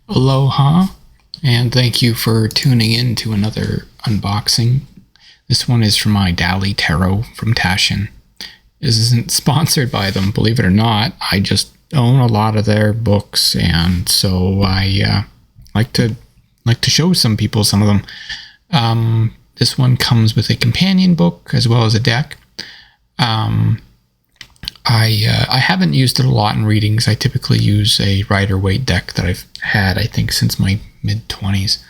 Aloha, and thank you for tuning in to another unboxing. This one is from my Dali Tarot from Taschen. This isn't sponsored by them, believe it or not. I just own a lot of their books, and so I like to show some people some of them. This one comes with a companion book as well as a deck. I haven't used it a lot in readings. I typically use a Rider-Waite deck that I've had, I think, since my mid-20s.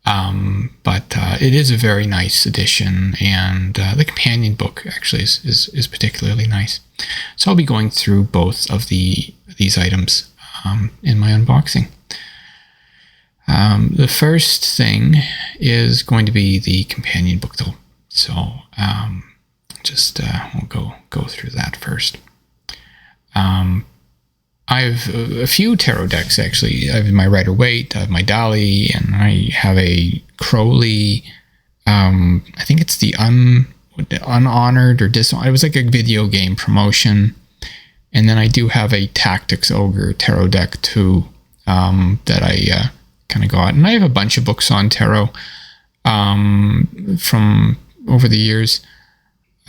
But it is a very nice edition, and the companion book actually is particularly nice. So I'll be going through both of these items in my unboxing. The first thing is going to be the companion book, though. So we'll go through that first. I have a few tarot decks, actually. I have my Rider-Waite, I have my Dali, and I have a Crowley. I think it's the Unhonored or Dishonored. It was like a video game promotion. And then I do have a Tactics Ogre tarot deck too, that I kind of got. And I have a bunch of books on tarot from over the years.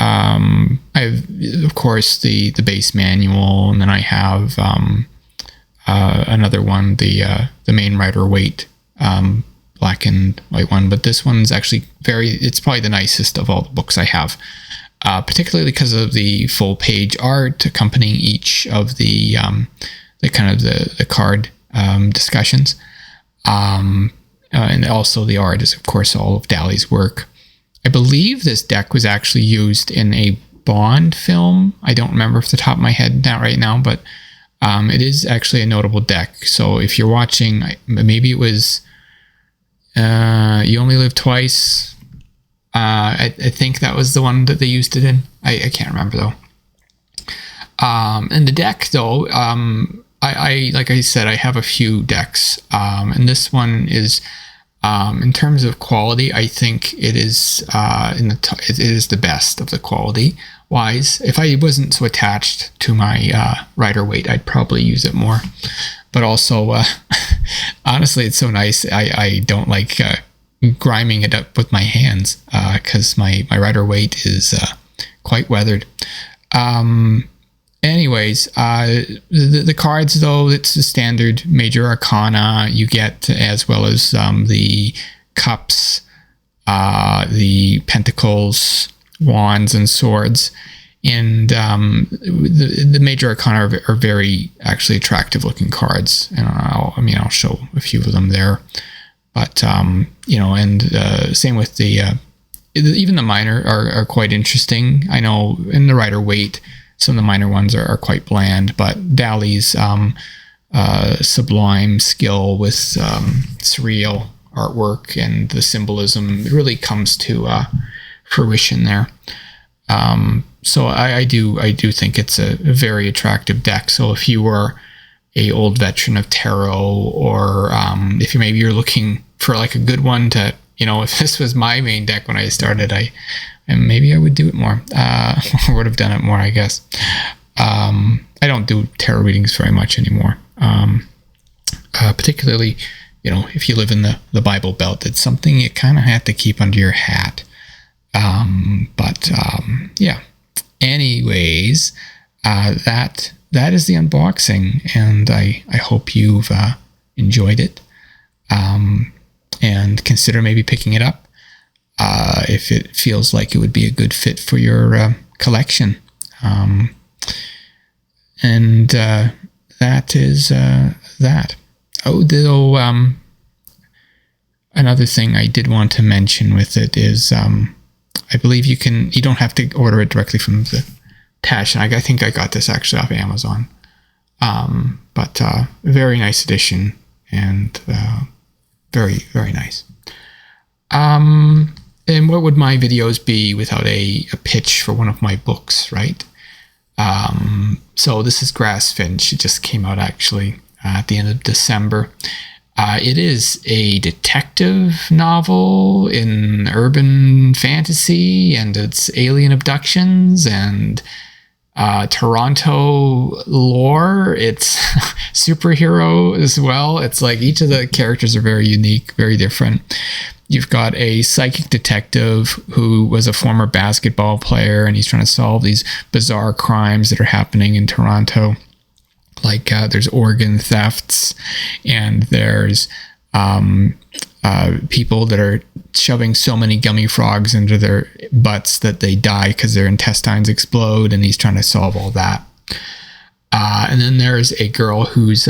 I have, of course, the base manual, and then I have another one, the main Rider-Waite black and white one. But this one's actually it's probably the nicest of all the books I have, particularly because of the full page art accompanying each of the card discussions. And also the art is, of course, all of Dali's work. I believe this deck was actually used in a Bond film. I don't remember off the top of my head right now, but it is actually a notable deck. So if you're watching, maybe it was You Only Live Twice. I think that was the one that they used it in. I can't remember, though. And the deck, though, I like I said, I have a few decks. And this one is... in terms of quality, I think it is it is the best of the quality wise. If I wasn't so attached to my Rider-Waite, I'd probably use it more. But also, honestly, it's so nice. I don't like griming it up with my hands because my Rider-Waite is quite weathered. Anyways, the cards, though, it's the standard major arcana you get, as well as the cups, the pentacles, wands, and swords. And the major arcana are very actually attractive looking cards. And I'll show a few of them there. But same with even the minor are quite interesting. I know in the Rider-Waite, some of the minor ones are quite bland, but Dali's sublime skill with surreal artwork and the symbolism really comes to fruition there. So I do think it's a very attractive deck. So if you were a old veteran of tarot, or if you're looking for like a good one to, if this was my main deck when I started, and maybe I would do it more, or would have done it more, I guess. I don't do tarot readings very much anymore. Particularly, if you live in the Bible Belt, it's something you kind of have to keep under your hat. Yeah. Anyways, that is the unboxing, and I hope you've enjoyed it. And consider maybe picking it up. If it feels like it would be a good fit for your collection. That is that. Oh, though, another thing I did want to mention with it is, I believe you don't have to order it directly from the Taschen. I think I got this actually off Amazon. But very nice edition, and very, very nice. And what would my videos be without a pitch for one of my books, right? So this is Grass Finch. It just came out actually at the end of December. It is a detective novel in urban fantasy, and it's alien abductions, and Toronto lore. It's superhero as well. It's like each of the characters are very unique, very different. You've got a psychic detective who was a former basketball player, and he's trying to solve these bizarre crimes that are happening in Toronto. Like there's organ thefts, and there's people that are shoving so many gummy frogs into their butts that they die because their intestines explode, and he's trying to solve all that. And then there's a girl who's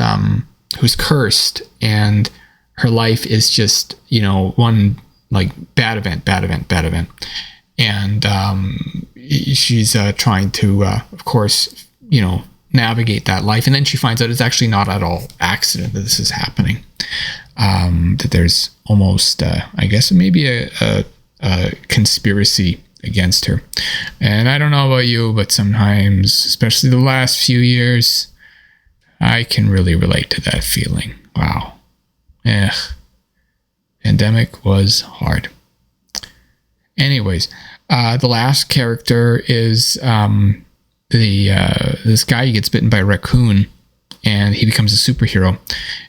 cursed, and her life is just, one like bad event. And she's trying to, of course, navigate that life. And then she finds out it's actually not at all accident that this is happening. That there's almost, I guess, maybe a conspiracy against her. And I don't know about you, but sometimes, especially the last few years, I can really relate to that feeling. Wow. Pandemic was hard. Anyways, the last character is this guy who gets bitten by a raccoon, and he becomes a superhero.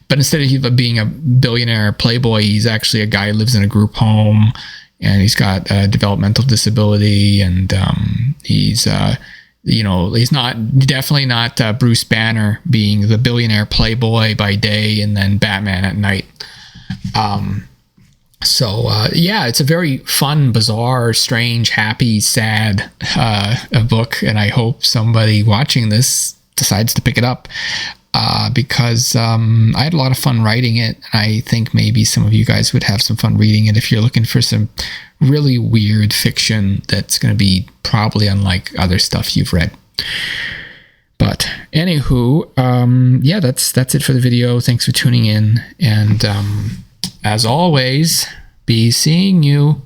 But instead of being a billionaire playboy, he's actually a guy who lives in a group home, and he's got a developmental disability, and he's definitely not Bruce Banner being the billionaire playboy by day and then Batman at night. It's a very fun, bizarre, strange, happy, sad book, and I hope somebody watching this decides to pick it up because I had a lot of fun writing it. I think maybe some of you guys would have some fun reading it if you're looking for some really weird fiction that's going to be probably unlike other stuff you've read. But anywho, that's it for the video. Thanks for tuning in, and as always, be seeing you.